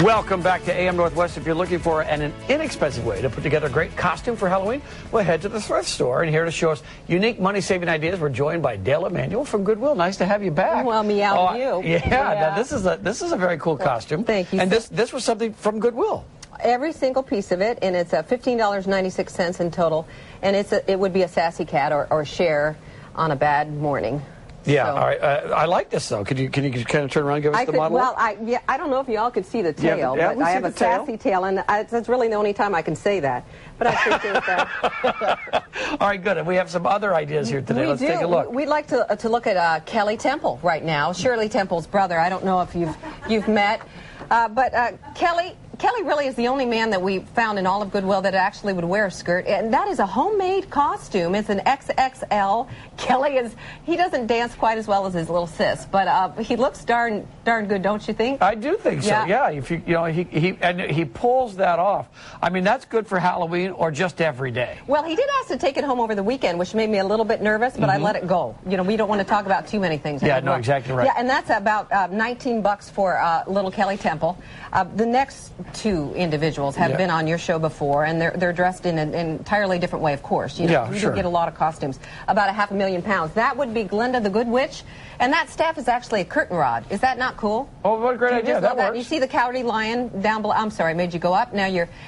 Welcome back to AM Northwest. If you're looking for an inexpensive way to put together a great costume for Halloween, well, head to the thrift store. And here to show us unique money-saving ideas, we're joined by Dale Emanuel from Goodwill. Nice to have you back. Well, meow you. Yeah, now this is a very cool costume. Thank you. And this was something from Goodwill. Every single piece of it, and it's $15.96 in total. And it would be a sassy cat or Cher on a bad morning. Yeah, so. all right. I like this, though. Can you kind of turn around and give us the model? Well, I don't know if y'all could see the tail, but I have a sassy tail, and that's really the only time I can say that. But I appreciate that. All right, good. And we have some other ideas here today. Let's take a look. We'd like to look at Kelly Temple right now, Shirley Temple's brother. I don't know if you've met, but Kelly really is the only man that we found in all of Goodwill that actually would wear a skirt, and that is a homemade costume. It's an XXL. He doesn't dance quite as well as his little sis, but he looks darn good, don't you think? I do think so. Yeah. If he pulls that off. I mean, that's good for Halloween or just every day. Well, he did ask to take it home over the weekend, which made me a little bit nervous, but I let it go. You know, we don't want to talk about too many things. Yeah, no, exactly right. Yeah, and that's about $19 for little Kelly Temple. The next two individuals have been on your show before, and they're dressed in an entirely different way, of course. You know, you get a lot of costumes. About £500,000. That would be Glinda the Good Witch, and that staff is actually a curtain rod. Is that not cool? Oh, what a great idea! That works. You see the Cowardly Lion down below. I'm sorry, I made you go up. Now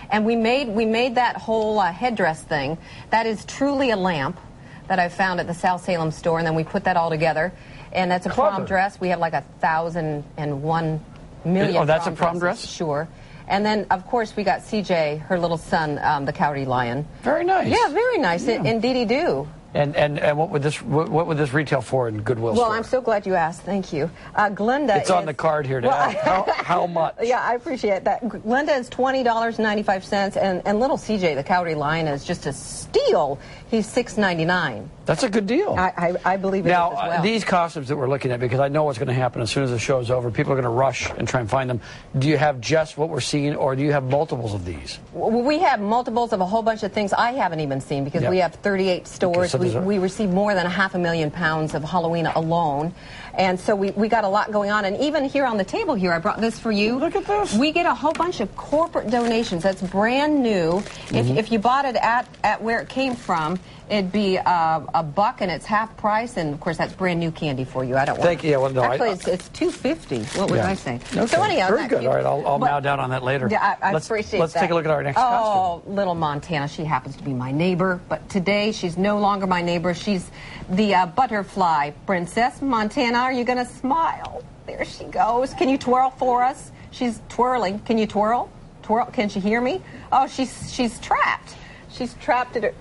and we made that whole headdress thing. That is truly a lamp that I found at the South Salem store, and then we put that all together, and that's a prom dress. We have like 1,001 million. Oh, that's a prom dress? Sure. And then, of course, we got CJ, her little son, the Cowardly Lion. Very nice. Yeah, very nice. Yeah. Indeedy do. And what would this retail for in Goodwill? Well, I'm so glad you asked. Thank you. Glinda It's on the card here, Dad. How much? Yeah, I appreciate that. Glinda is $20.95, and little CJ, the Cowardly Lion, is just a steal. He's $6.99. That's a good deal. I believe it now, is as well. These costumes that we're looking at, because I know what's going to happen as soon as the show is over, people are going to rush and try and find them. Do you have just what we're seeing, or do you have multiples of these? We have multiples of a whole bunch of things I haven't even seen, because we have 38 stores. We received more than £500,000 of Halloween alone. And so we got a lot going on. And even here on the table here, I brought this for you. Look at this. We get a whole bunch of corporate donations. That's brand new. If you bought it at where it came from, it'd be $1 and it's half price. And, of course, that's brand new candy for you. I don't want Thank you. Well, no, actually, it's $2.50. What was I saying? Okay. So anyhow, very good. All right, I'll mow down on that later. Yeah, I appreciate that. Let's take a look at our next costume. Oh, little Montana. She happens to be my neighbor, but today she's no longer my neighbor. She's the butterfly princess. Montana, are you going to smile? There she goes. Can you twirl for us? She's twirling. Can you twirl? Twirl. Can she hear me? Oh, she's trapped. She's trapped at her.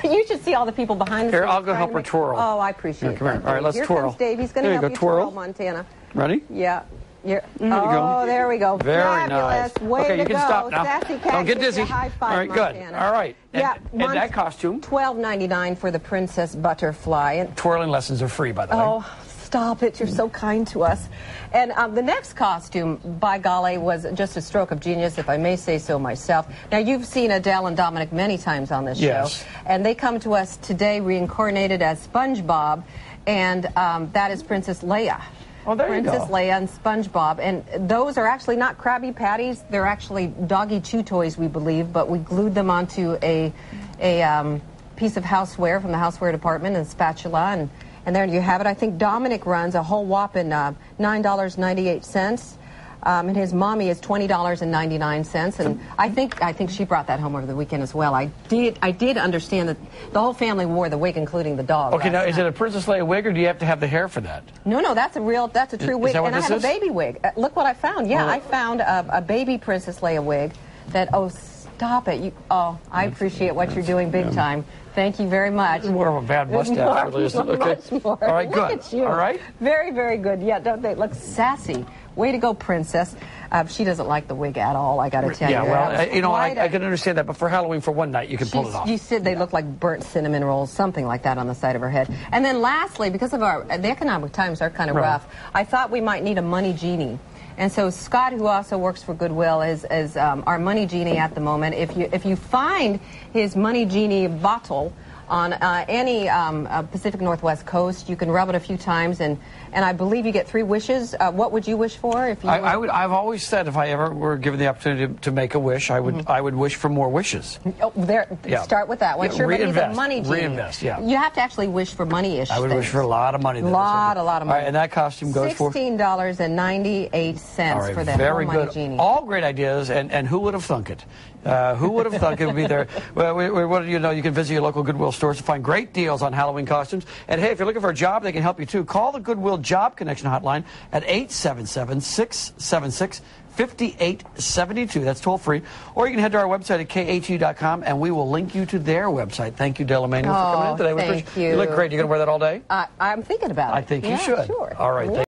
You should see all the people behind the scenes. Here, I'll go help her twirl. Oh, I appreciate it. Come here. All right, let's twirl. Here comes Dave. He's going to help you twirl, Montana. Ready? Yeah. There you go. There we go. Very Fabulous. nice. Way okay, to you can go. stop now. Sassy cat, don't get dizzy. High five, all right, good. Montana. All right. Yeah, and that costume? $12.99 for the Princess Butterfly. And twirling lessons are free, by the way. Oh, stop it. You're so kind to us. And the next costume, by golly, was just a stroke of genius, if I may say so myself. Now, you've seen Adele and Dominic many times on this show. And they come to us today reincarnated as SpongeBob, and that is Princess Leia. Oh, there you go. Princess Leia and SpongeBob. And those are actually not Krabby Patties. They're actually doggy chew toys, we believe, but we glued them onto a piece of houseware from the houseware department and spatula, and there you have it. I think Dominic runs a whole whopping $9.98. And his mommy is $20.99, and I think she brought that home over the weekend as well. I did understand that the whole family wore the wig, including the dog. Okay, now is it a Princess Leia wig, or do you have to have the hair for that? No, that's a true wig, and I have a baby wig. Look what I found. Yeah, I found a baby Princess Leia wig. Stop it! I appreciate what you're doing big time. Thank you very much. It's more of a bad mustache, really, isn't it? Okay. Much more. All right, good. Look at you. All right. Very, very good. Yeah, don't they look sassy? Way to go, Princess. She doesn't like the wig at all, I got to tell you. Yeah, well, I can understand that, but for Halloween, for one night, you can pull it off. You said they look like burnt cinnamon rolls, something like that on the side of her head. And then lastly, because of the economic times are kind of rough, I thought we might need a money genie. And so Scott, who also works for Goodwill, is our money genie at the moment. If you find his money genie bottle on any Pacific Northwest coast. You can rub it a few times, and I believe you get 3 wishes. What would you wish for if you? I've always said if I ever were given the opportunity to make a wish, I would wish for more wishes. Oh, start with that one. Sure, but he's a money genie. Reinvest. Yeah. You have to actually wish for money-ish. I would wish for a lot of money. A lot of money. All right, and that costume goes for $16.98 for that very money good. genie. All great ideas, and who would have thunk it? Who would have thunk it would be there? Well, what do you know? You can visit your local Goodwill stores to find great deals on Halloween costumes. And hey, if you're looking for a job, they can help you too. Call the Goodwill Job Connection hotline at 877-676-5872. That's toll free. Or you can head to our website at KHU.com, and we will link you to their website. Thank you, Dale Emanuel, for coming in today. Thank you. You look great. You going to wear that all day? I'm thinking about it. I think you should. Sure. All right.